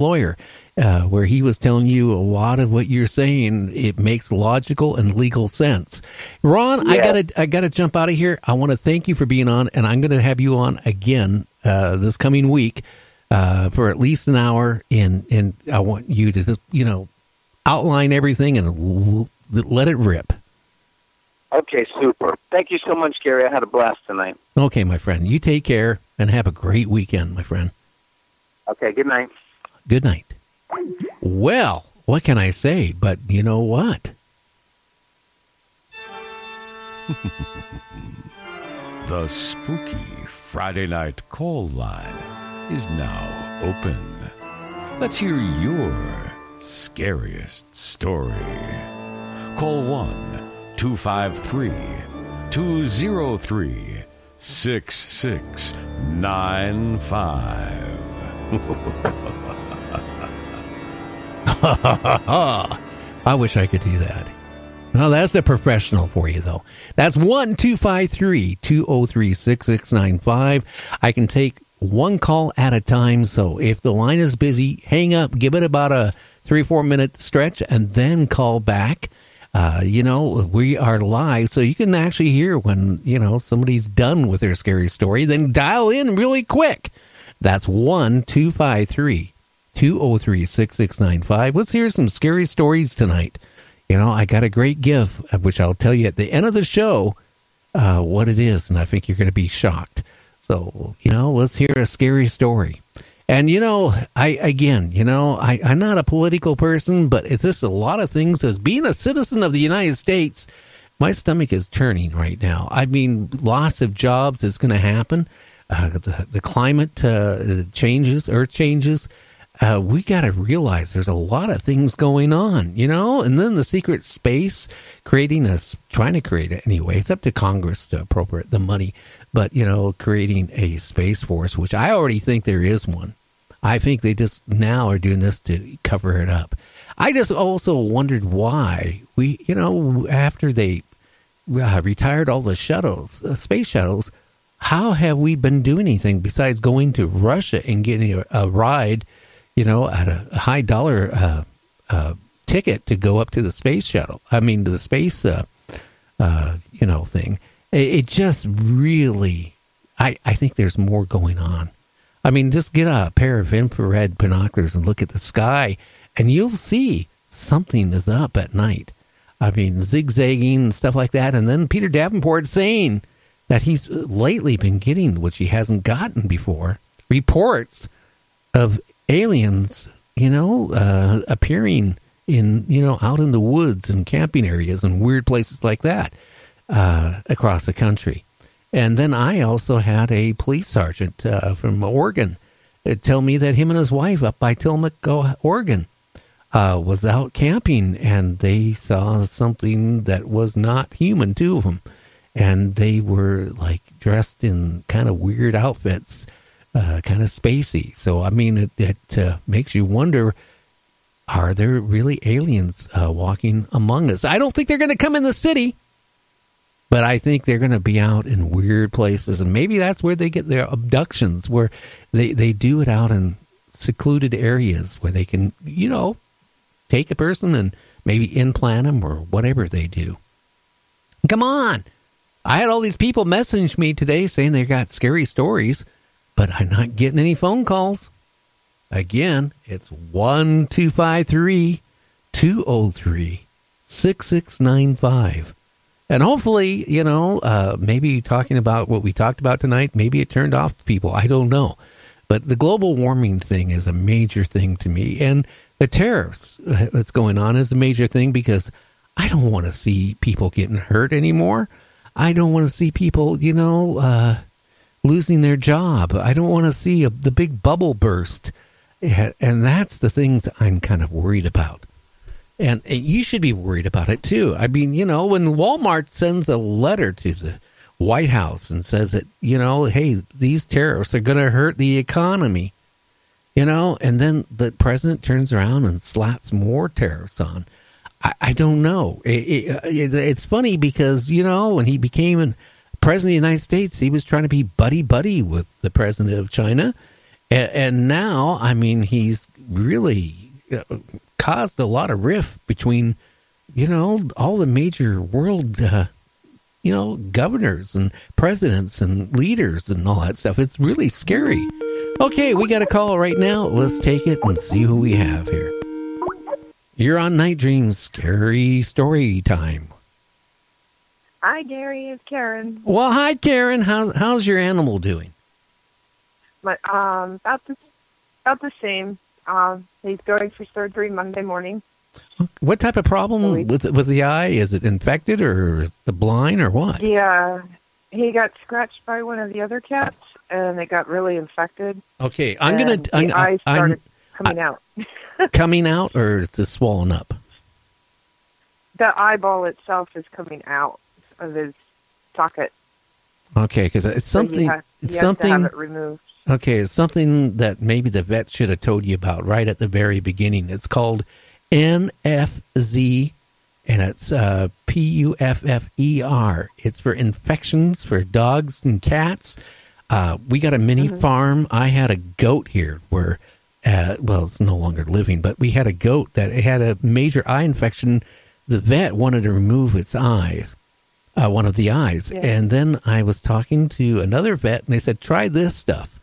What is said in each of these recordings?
lawyer, where he was telling you a lot of what you're saying. It makes logical and legal sense. Ron, yes. I gotta jump out of here. I want to thank you for being on, and I'm going to have you on again this coming week for at least an hour. And I want you to just, outline everything and let it rip. Okay, super. Thank you so much, Gary. I had a blast tonight. Okay, my friend. You take care and have a great weekend, my friend. Okay, good night. Good night. Well, what can I say? But you know what? The spooky Friday night call line is now open. Let's hear your scariest story. Call 1-253-203-6695. I wish I could do that. No, that's the professional for you, though. That's 1-253-203-6695. I can take one call at a time, so if the line is busy, hang up, give it about a 3-4 minute stretch, and then call back. We are live, so you can actually hear when, somebody's done with their scary story. Then dial in really quick. That's 1-253-203-6695. Let's hear some scary stories tonight. I got a great gift, which I'll tell you at the end of the show what it is, and I think you're going to be shocked. So, let's hear a scary story. And, I'm not a political person, but it's just a lot of things. As being a citizen of the United States, my stomach is turning right now. I mean, loss of jobs is going to happen. The climate changes, earth changes. We got to realize there's a lot of things going on, and then the secret space trying to create it anyway. It's up to Congress to appropriate the money, but, creating a space force, which I already think there is one. I think they just now are doing this to cover it up. I just also wondered why we, after they retired all the shuttles, space shuttles, how have we been doing anything besides going to Russia and getting a ride, at a high dollar ticket to go up to the space shuttle? I mean, to the space, thing. It just really, I think there's more going on. I mean, just get a pair of infrared binoculars and look at the sky, and you'll see something is up at night. I mean, zigzagging and stuff like that. And then Peter Davenport saying that he's lately been getting, which he hasn't gotten before, reports of aliens, appearing in, out in the woods and camping areas and weird places like that across the country. And then I also had a police sergeant from Oregon tell me that him and his wife up by Tillamook, Oregon, was out camping, and they saw something that was not human, two of them. And they were, dressed in kind of weird outfits, kind of spacey. So, I mean, it makes you wonder, are there really aliens walking among us? I don't think they're going to come in the city. But I think they're going to be out in weird places, and maybe that's where they get their abductions, where they do it out in secluded areas where they can, take a person and maybe implant them or whatever they do. Come on. I had all these people message me today saying they got scary stories, but I'm not getting any phone calls. Again, it's 1-253-203-6695. And hopefully, maybe talking about what we talked about tonight, maybe it turned off people. I don't know. But the global warming thing is a major thing to me. And the tariffs that's going on is a major thing, because I don't want to see people getting hurt anymore. I don't want to see people, losing their job. I don't want to see the big bubble burst. And that's the things I'm kind of worried about. And you should be worried about it, too. I mean, when Walmart sends a letter to the White House and says that, hey, these tariffs are going to hurt the economy, and then the president turns around and slaps more tariffs on. I don't know. It's funny because, when he became president of the United States, he was trying to be buddy-buddy with the president of China. And now, I mean, he's really caused a lot of rift between, all the major world, governors and presidents and leaders and all that stuff. It's really scary. Okay, we got a call right now. Let's take it and see who we have here. You're on Night Dreams Scary Story Time. Hi, Gary. It's Karen. Well, hi, Karen. How's your animal doing? About the same. He's going for surgery Monday morning. What type of problem with the eye? Is it infected or is it blind or what? Yeah, he got scratched by one of the other cats, and it got really infected. Okay, the eye started coming out. Coming out, or is it swollen up? The eyeball itself is coming out of his socket. Okay, because it's something. He has to have it removed. Okay, it's something that maybe the vet should have told you about right at the very beginning. It's called NFZ, and it's PUFFER. It's for infections for dogs and cats. We got a mini farm. I had a goat here where, it's no longer living, but we had a goat that had a major eye infection. The vet wanted to remove its eyes, one of the eyes. Yeah. And then I was talking to another vet, and they said, try this stuff.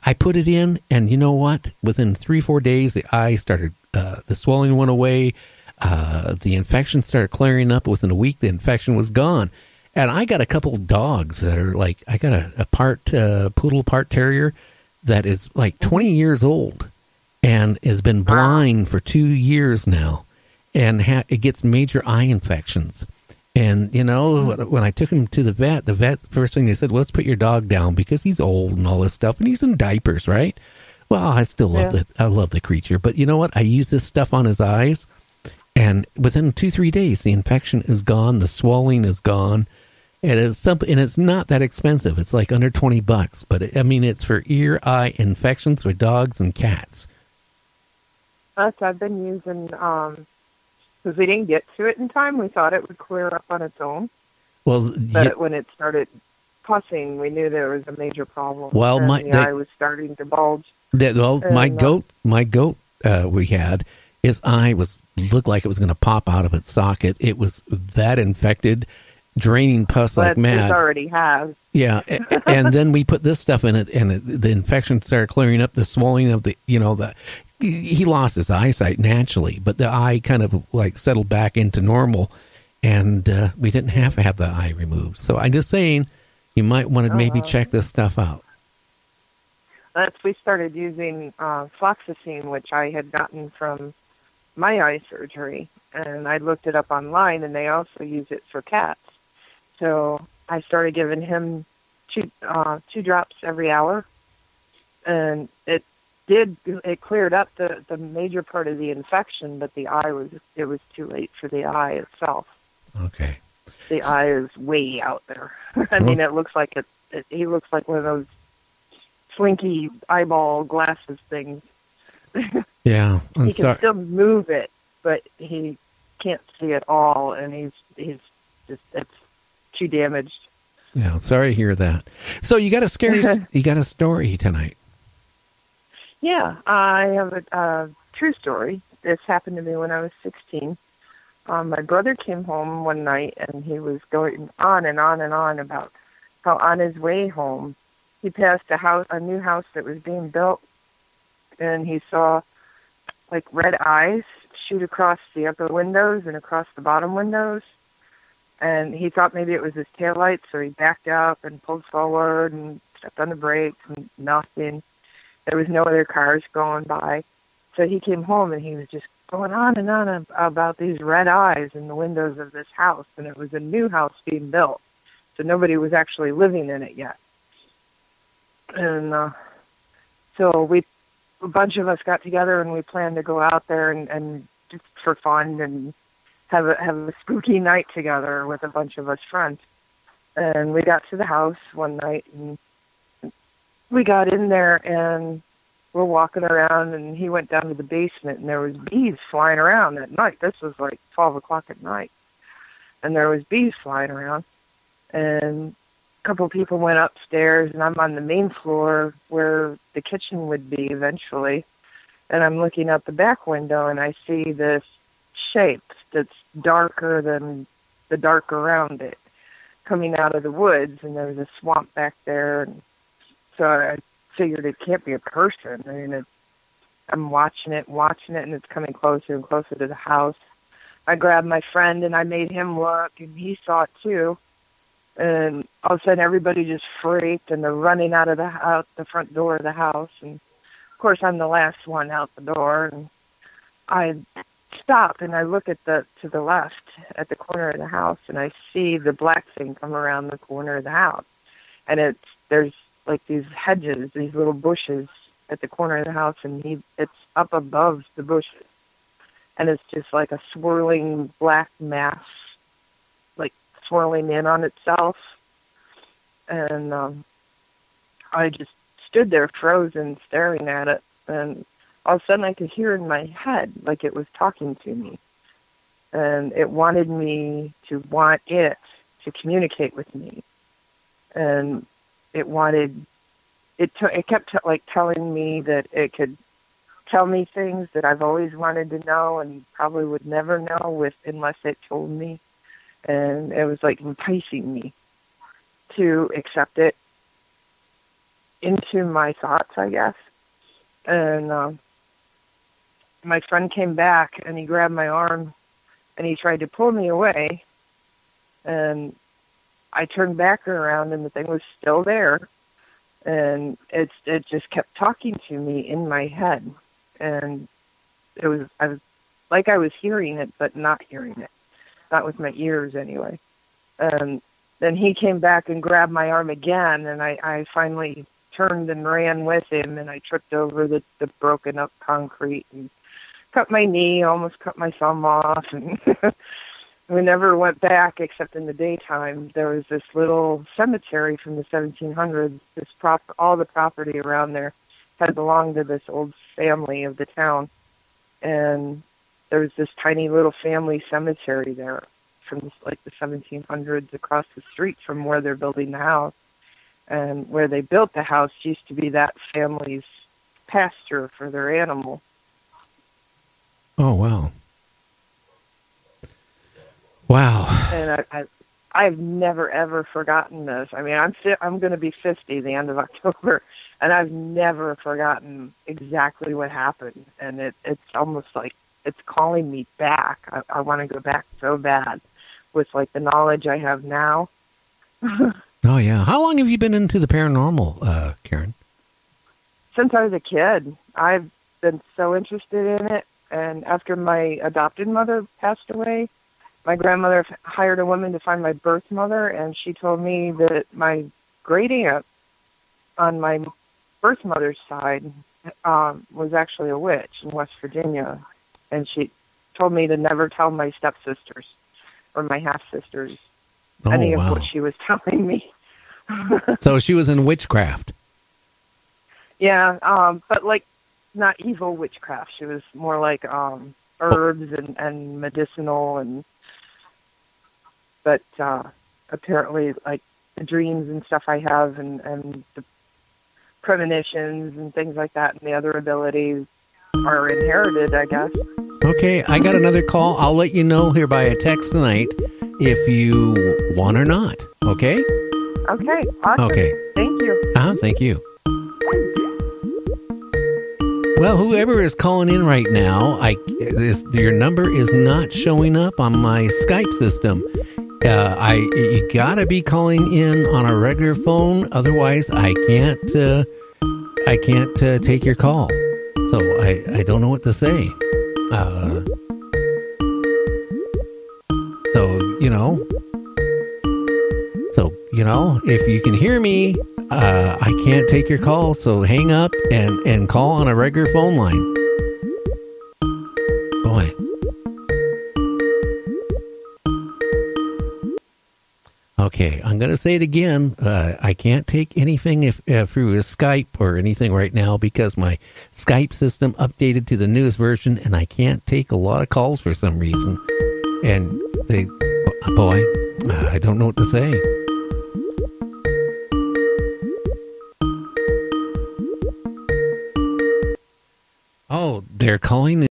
I put it in, and you know what? Within 3-4 days, the eye started, the swelling went away. The infection started clearing up. Within a week, the infection was gone. And I got a couple of dogs that are like, I got a part poodle, part terrier that is like 20 years old and has been blind for 2 years now. And it gets major eye infections. And, when I took him to the vet, first thing they said, well, let's put your dog down because he's old and all this stuff. And he's in diapers, right? Well, I still love the creature. But you know what? I used this stuff on his eyes. And within 2-3 days, the infection is gone. The swelling is gone. And it's not that expensive. It's like under $20. But it's for ear, eye infections for dogs and cats. I've been using, because we didn't get to it in time. We thought it would clear up on its own. But when it started pussing, we knew there was a major problem. Well, the eye was starting to bulge. My goat we had, his eye looked like it was going to pop out of its socket. It was that infected, draining pus like mad. It already has. Yeah, and then we put this stuff in it, and the infection started clearing up. The swelling of he lost his eyesight naturally, but the eye kind of like settled back into normal, and we didn't have to have the eye removed. So I'm just saying, you might want to maybe check this stuff out. We started using fluoxetine, which I had gotten from my eye surgery, and I looked it up online, and they also use it for cats. So I started giving him two drops every hour, and it cleared up the major part of the infection, but it was too late for the eye itself. Okay. The eye is way out there. It looks like he looks like one of those slinky eyeball glasses things. Yeah, he can still move it, but he can't see at all, and he's just it's too damaged. Yeah, sorry to hear that. So you got a story tonight. Yeah, I have a true story. This happened to me when I was 16. My brother came home one night, and he was going on and on and on about how on his way home, he passed a new house that was being built, and he saw like red eyes shoot across the upper windows and across the bottom windows. And he thought maybe it was his taillights, so he backed up and pulled forward and stepped on the brakes and nothing. There was no other cars going by. So he came home, and he was just going on and on about these red eyes in the windows of this house. And it was a new house being built, so nobody was actually living in it yet. And so a bunch of us got together, and we planned to go out there and just for fun and have a spooky night together with a bunch of us friends. And we got to the house one night, and we got in there, and we're walking around, and he went down to the basement, and there was bees flying around at night. This was like 12 o'clock at night, and there was bees flying around. And a couple of people went upstairs, and I'm on the main floor where the kitchen would be eventually. and I'm looking out the back window, and I see this shape that's darker than the dark around it coming out of the woods, and there's a swamp back there. And so I figured it can't be a person. I mean, I'm watching it, and it's coming closer and closer to the house. I grabbed my friend, and I made him look, and he saw it too. And all of a sudden, everybody just freaked, and they're running out the front door of the house. And, of course, I'm the last one out the door. And I stop, and I look to the left at the corner of the house, and I see the black thing come around the corner of the house. And there's like these hedges, these little bushes at the corner of the house, and it's up above the bushes. And it's just like a swirling black mass, like swirling in on itself. And I just stood there frozen, staring at it. And all of a sudden I could hear in my head like it was talking to me. And it wanted me to want it to communicate with me. And it kept like telling me that it could tell me things that I've always wanted to know and probably would never know unless it told me. And it was like enticing me to accept it into my thoughts, I guess. And my friend came back, and he grabbed my arm, and he tried to pull me away. And I turned back around, and the thing was still there. And it just kept talking to me in my head. And I was hearing it, but not hearing it. Not with my ears, anyway. And then he came back and grabbed my arm again, and I finally turned and ran with him, and I tripped over the broken up concrete and cut my knee, almost cut my thumb off, and we never went back except in the daytime. There was this little cemetery from the 1700s. All the property around there had belonged to this old family of the town, and there was this tiny little family cemetery there from the 1700s across the street from where they're building the house. And where they built the house used to be that family's pasture for their animal. Oh, wow. Wow. And I've never, ever forgotten this. I mean, I'm going to be 50 the end of October, and I've never forgotten exactly what happened. And it's almost like it's calling me back. I want to go back so bad with, like, the knowledge I have now. Oh, yeah. How long have you been into the paranormal, Karen? Since I was a kid. I've been so interested in it. And after my adopted mother passed away, my grandmother hired a woman to find my birth mother, and she told me that my great aunt on my birth mother's side was actually a witch in West Virginia. And she told me to never tell my stepsisters or my half-sisters any of what she was telling me. So she was in witchcraft. Yeah, but like not evil witchcraft. She was more like herbs and medicinal, but apparently like the dreams and stuff I have and the premonitions and things like that and the other abilities are inherited, I guess. Okay, I got another call. I'll let you know here by a text tonight if you want or not. Okay? Okay, awesome. Okay. Thank you. Thank you. Well, whoever is calling in right now, your number is not showing up on my Skype system. You gotta be calling in on a regular phone, otherwise I can't take your call. So I don't know what to say. If you can hear me, I can't take your call, so hang up and call on a regular phone line. Boy. Okay, I'm going to say it again. I can't take anything through Skype or anything right now because my Skype system updated to the newest version, and I can't take a lot of calls for some reason. And I don't know what to say. Oh, They're calling